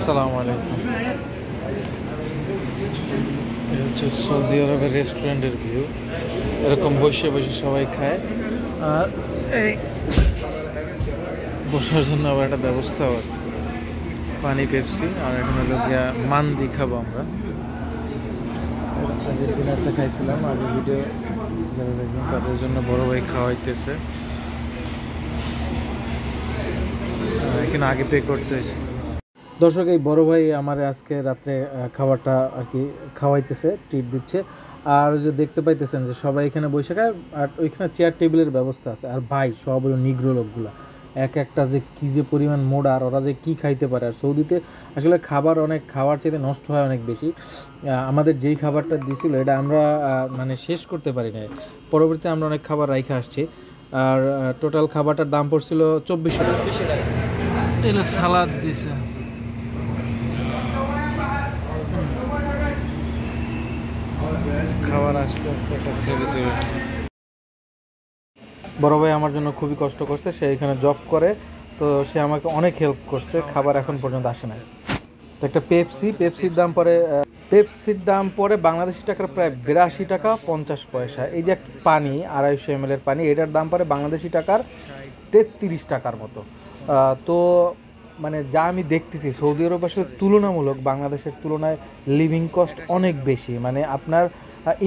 আসসালামু আলাইকুম। এটা হচ্ছে সৌদি আরবের রেস্টুরেন্টের ভিউ। এরকম বসে বসে সবাই খায়, আর এই বসার জন্য আবার একটা ব্যবস্থাও আছে, পানি, পেপসি। আর এখন হলো গিয়া মান্দি খাবো আমরা। আগের দিন একটা খাইছিলাম, আগের ভিডিও যারা দেখবেন তাদের জন্য বড় ভাই খাওয়াইতেছে। এখানে আগে পে করতে হয়েছে। দর্শক, এই বড় ভাই আমার আজকে রাত্রে খাবারটা আর কি খাওয়াইতেছে, ট্রিট দিচ্ছে। আর যে দেখতে পাইতেছেন যে সবাই এখানে বসে খায়, আর ওইখানে চেয়ার টেবিলের ব্যবস্থা আছে। আর ভাই সব হলো নিগ্রো লোকগুলা, একটা যে কী যে পরিমাণ মোড়া, আর ওরা যে কী খাইতে পারে। আর সৌদিতে আসলে খাবার অনেক, খাওয়ার চাইতে নষ্ট হয় অনেক বেশি। আমাদের যেই খাবারটা দিছিল এটা আমরা মানে শেষ করতে পারি না, পরবর্তীতে আমরা অনেক খাবার রাইখে আসছি। আর টোটাল খাবারটার দাম পড়ছিল 2400 টাকা। এটা সালাদ দিছে, খাবার আসতে আসতে একটা ছেলে চলে। বড় ভাই আমার জন্য খুবই কষ্ট করছে, সে এখানে জব করে, তো সে আমাকে অনেক হেল্প করছে। খাবার এখন পর্যন্ত আসে না। তো একটা পেপসির দাম পড়ে বাংলাদেশি টাকার প্রায় 82 টাকা 50 পয়সা। এই যে পানি 250 ml এর পানি, এটার দাম পড়ে বাংলাদেশি টাকার 33 টাকার মতো। তো মানে যা আমি দেখতেছি, সৌদি আরব আসলে তুলনামূলক বাংলাদেশের তুলনায় লিভিং কস্ট অনেক বেশি। মানে আপনার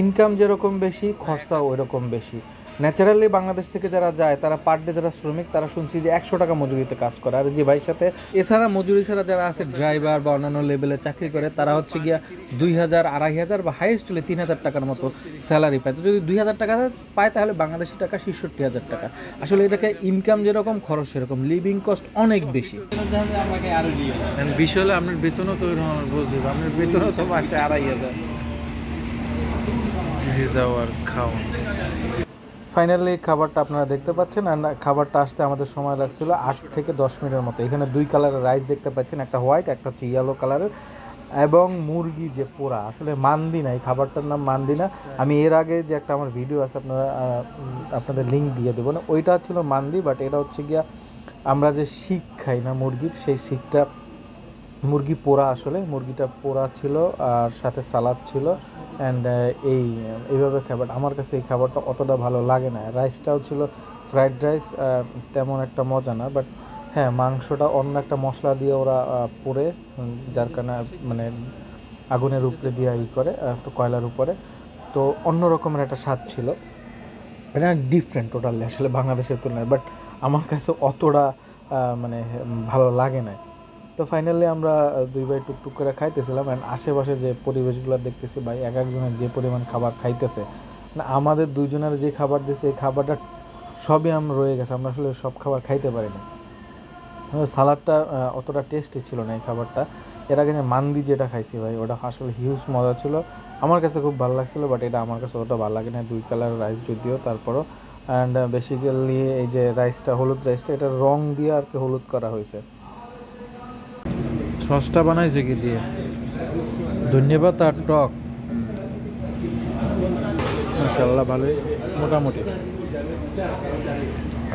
ইনকাম যেরকম বেশি, খরচাও ওই রকম বেশি। ন্যাচারালি বাংলাদেশ থেকে যারা যায়, তারা পার ডে যারা শ্রমিক, তারা শুনছি যে 100 টাকা মজুরিতে কাজ করে। আর যে ভাইয়ের সাথে এছাড়া মজুরি ছাড়া যারা আছে, ড্রাইভার বা অন্যান্য লেভেলে চাকরি করে, তারা হচ্ছে গিয়া 2000, 2500 বা হাইয়েস্ট হলে 3000 টাকার মতো স্যালারি পায়। তো যদি 2000 টাকা পায়, তাহলে বাংলাদেশি টাকা 66,000 টাকা। আসলে এটাকে ইনকাম যেরকম, খরচ সেরকম, লিভিং কস্ট অনেক বেশি। বিষয় হলে আপনার বেতনও তো বুঝ দিব, আপনার বেতনও তো মাসে 2500। দিস ইজ আওয়ার খাওয়া। ফাইনালি খাবারটা আপনারা দেখতে পাচ্ছেন। আর খাবারটা আসতে আমাদের সময় লাগছিল 8 থেকে 10 মিনিটের মতো। এখানে 2 কালারের রাইস দেখতে পাচ্ছেন, একটা হোয়াইট, একটা হচ্ছে ইয়েলো কালারের, এবং মুরগি যে পোড়া, আসলে মান্দি না, এই খাবারটার নাম মান্দি না। আমি এর আগে যে একটা আমার ভিডিও আছে, আপনাদের লিঙ্ক দিয়ে দেবো না, ওইটা ছিল মান্দি। বাট এটা হচ্ছে গিয়া আমরা যে শিক খাই না মুরগির, সেই শিকটা, মুরগি পোড়া, আসলে মুরগিটা পোড়া ছিল, আর সাথে সালাদ ছিল। অ্যান্ড এইভাবে খাবার, আমার কাছে এই খাবারটা অতটা ভালো লাগে না। রাইসটাও ছিল ফ্রাইড রাইস, তেমন একটা মজা না। বাট হ্যাঁ, মাংসটা অন্য একটা মশলা দিয়ে ওরা পোড়ে, যার কারণে মানে আগুনের উপরে দিয়ে করে, তো কয়লার উপরে, তো অন্য রকমের একটা স্বাদ ছিল। এটা ডিফারেন্ট টোটালি আসলে বাংলাদেশের তুলনায়। বাট আমার কাছে অতটা মানে ভালো লাগে না। তো ফাইনালি আমরা 2 ভাই টুকটুক করে খাইতেছিলাম। অ্যান্ড আশেপাশে যে পরিবেশগুলো দেখতেছি, ভাই এক একজনের যে পরিমাণ খাবার খাইতেছে, মানে আমাদের 2 জনের যে খাবার দিয়েছে, এই খাবারটা সবই আমরা রয়ে গেছে, আমরা আসলে সব খাবার খাইতে পারিনি। সালাডটা অতটা টেস্টি ছিল না এই খাবারটা। এর আগে যে মান্দি যেটা খাইছি ভাই, ওটা আসলে হিউজ মজা ছিল, আমার কাছে খুব ভালো লাগছিলো। বাট এটা আমার কাছে অতটা ভালো লাগে না, 2 কালার রাইস যদিও, তারপরও। অ্যান্ড বেসিক্যালি এই যে রাইসটা, হলুদ রাইসটা, এটা রং দিয়ে আর কি হলুদ করা হয়েছে। সসটা বানাইছে কি দিয়ে, ধন্যবাদ। আর টক, মাশাআল্লাহ ভালোই, মোটামুটি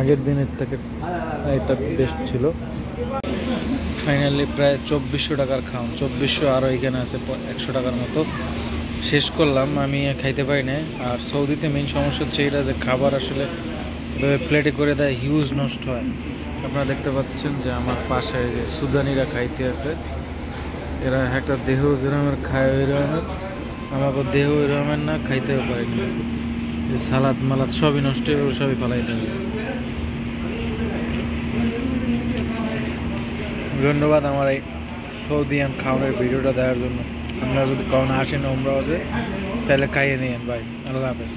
আগের দিনের থেকে এটা বেস্ট ছিল। ফাইনালি প্রায় 2400 টাকার খাওয়ান, 2400, আরও এখানে আছে 100 টাকার মতো। শেষ করলাম, আমি খাইতে পারি না। আর সৌদিতে মেইন সমস্যা হচ্ছে এটা যে খাবার আসলে প্লেটে করে দেয়, হিউজ নষ্ট হয়। আপনারা দেখতে পাচ্ছেন যে আমার পাশে যে সুদানিরা খাইতে আছে, এরা একটা দেহ যেরকমের খায় ওই রকমের, আমাকে দেহ ওই রকমের না, খাইতেও পারিনি। যে সালাদ মালাদ সবই নষ্ট হয়ে, সবই ফালাই থাকে। ধন্যবাদ আমার এই সৌদিয়ান খাওয়ানোর ভিডিওটা দেওয়ার জন্য। আপনারা যদি কখনো আসেন ওমরা আছে, তাহলে খাইয়ে নিয়েন ভাই। আল্লাহ হাফেজ।